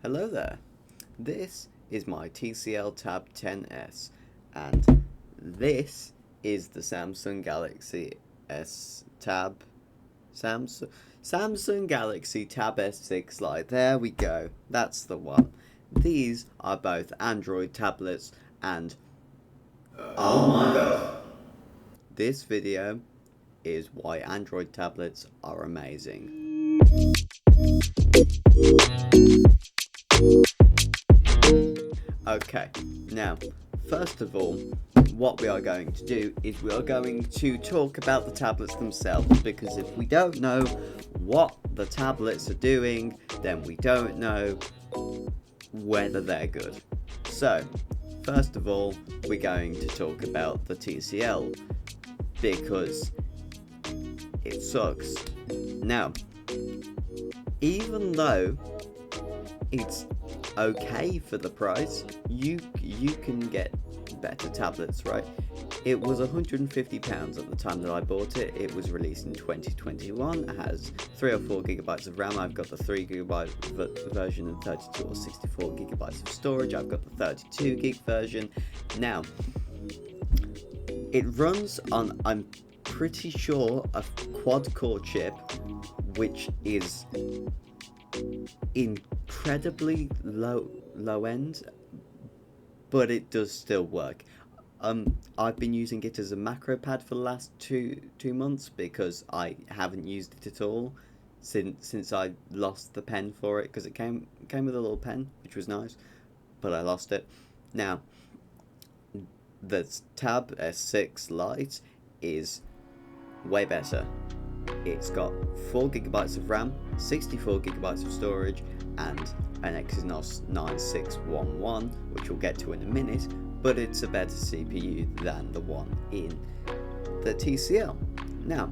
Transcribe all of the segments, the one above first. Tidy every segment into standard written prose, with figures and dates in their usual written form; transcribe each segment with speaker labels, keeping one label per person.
Speaker 1: Hello there. This is my TCL Tab 10S, and this is the Samsung Galaxy S Tab Samsung Galaxy Tab S6 Lite. There we go. That's the one. These are both Android tablets, and oh my god, this video is why Android tablets are amazing. Okay, now, first of all, what we are going to do is we are going to talk about the tablets themselves, because if we don't know what the tablets are doing, then we don't know whether they're good. So, first of all, we're going to talk about the TCL, because it sucks. Now, even though it's okay for the price, you can get better tablets, right? It was £150 at the time that I bought it. It was released in 2021. It has 3 or 4 gigabytes of RAM. I've got the 3 gigabyte version and 32 or 64 gigabytes of storage. I've got the 32 gig version. Now, it runs on, I'm pretty sure, a quad-core chip, which is incredibly low end, but it does still work. I've been using it as a macro pad for the last two months because I haven't used it at all since I lost the pen for it, because it came with a little pen, which was nice, but I lost it. Now, the Tab S6 Lite is way better. It's got 4 gigabytes of RAM, 64 gigabytes of storage, and an Exynos 9611, which we'll get to in a minute, but it's a better CPU than the one in the TCL. Now,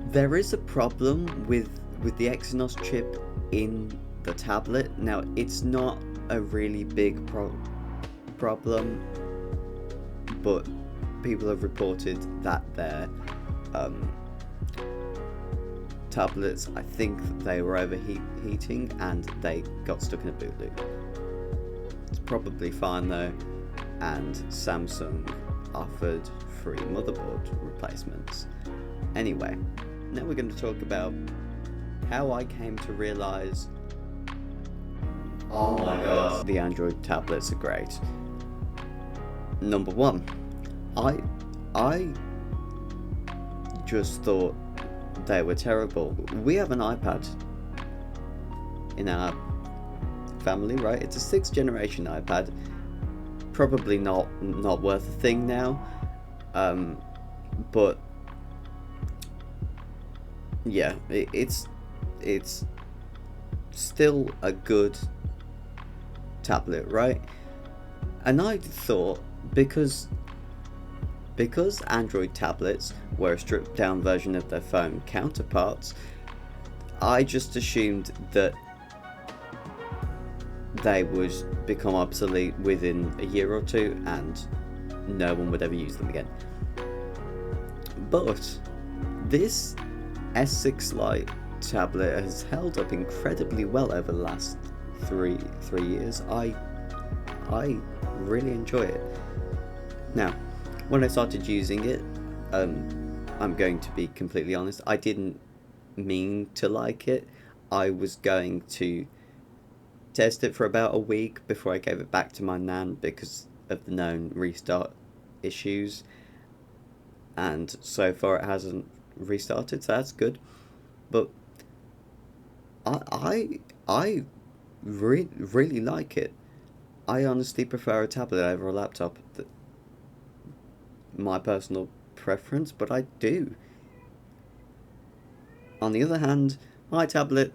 Speaker 1: there is a problem with the Exynos chip in the tablet. Now, it's not a really big problem, but people have reported that their tablets, I think they were overheating and they got stuck in a boot loop. It's probably fine though, and Samsung offered free motherboard replacements. Anyway, now we're going to talk about how I came to realize, oh my god, the Android tablets are great. Number one, I just thought they were terrible. We have an iPad in our family, right? It's a 6th generation iPad. Probably not worth a thing now. But yeah, it's still a good tablet, right? And I thought, because Android tablets were a stripped down version of their phone counterparts, I just assumed that they would become obsolete within a year or two and no one would ever use them again. But this S6 Lite tablet has held up incredibly well over the last three years. I really enjoy it. Now, when I started using it, I'm going to be completely honest, I didn't mean to like it. I was going to test it for about a week before I gave it back to my nan because of the known restart issues, and so far it hasn't restarted, so that's good. But I really like it. I honestly prefer a tablet over a laptop. My personal preference, but I do. On the other hand, my tablet,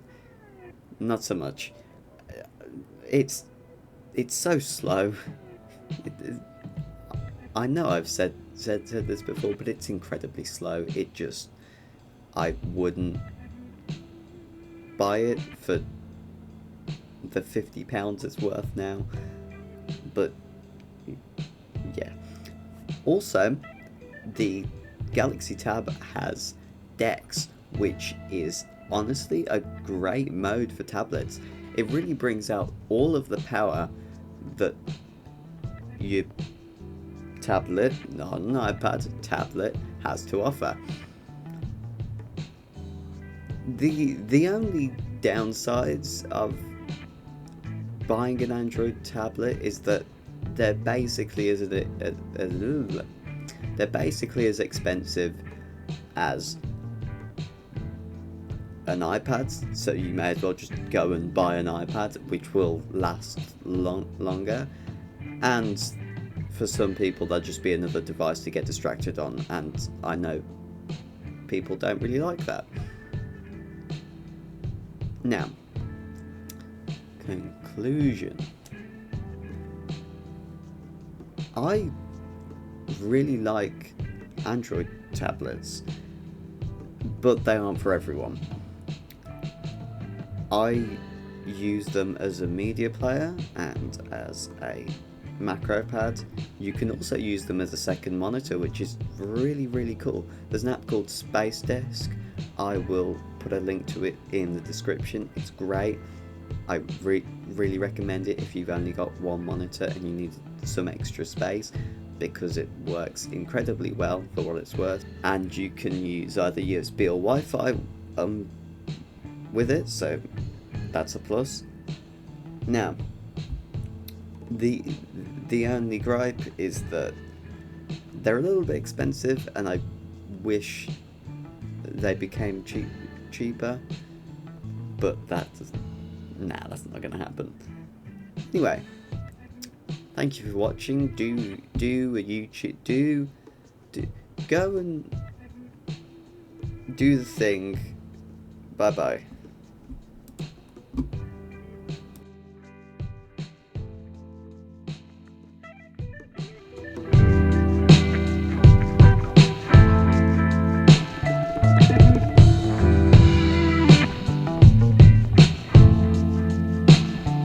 Speaker 1: not so much. It's so slow. I know I've said this before, but it's incredibly slow. I wouldn't buy it for the £50 it's worth now. But yeah. Also, the Galaxy Tab has DeX, which is honestly a great mode for tablets. it really brings out all of the power that your tablet, not an iPad, tablet has to offer. The only downsides of buying an Android tablet is that they're basically as expensive as an iPad, so you may as well just go and buy an iPad, which will last longer. And for some people, that'll just be another device to get distracted on, and I know people don't really like that. Now, conclusion. I really like Android tablets, but they aren't for everyone. I use them as a media player and as a macro pad. You can also use them as a second monitor, which is really cool. There's an app called Space Desk. I will put a link to it in the description. It's great. I really recommend it if you've only got one monitor and you need some extra space, because it works incredibly well for what it's worth, and you can use either USB or Wi-Fi with it, so that's a plus. Now, the only gripe is that they're a little bit expensive, and I wish they became cheaper, but that's not going to happen. Anyway, thank you for watching. Do go and do the thing. Bye bye.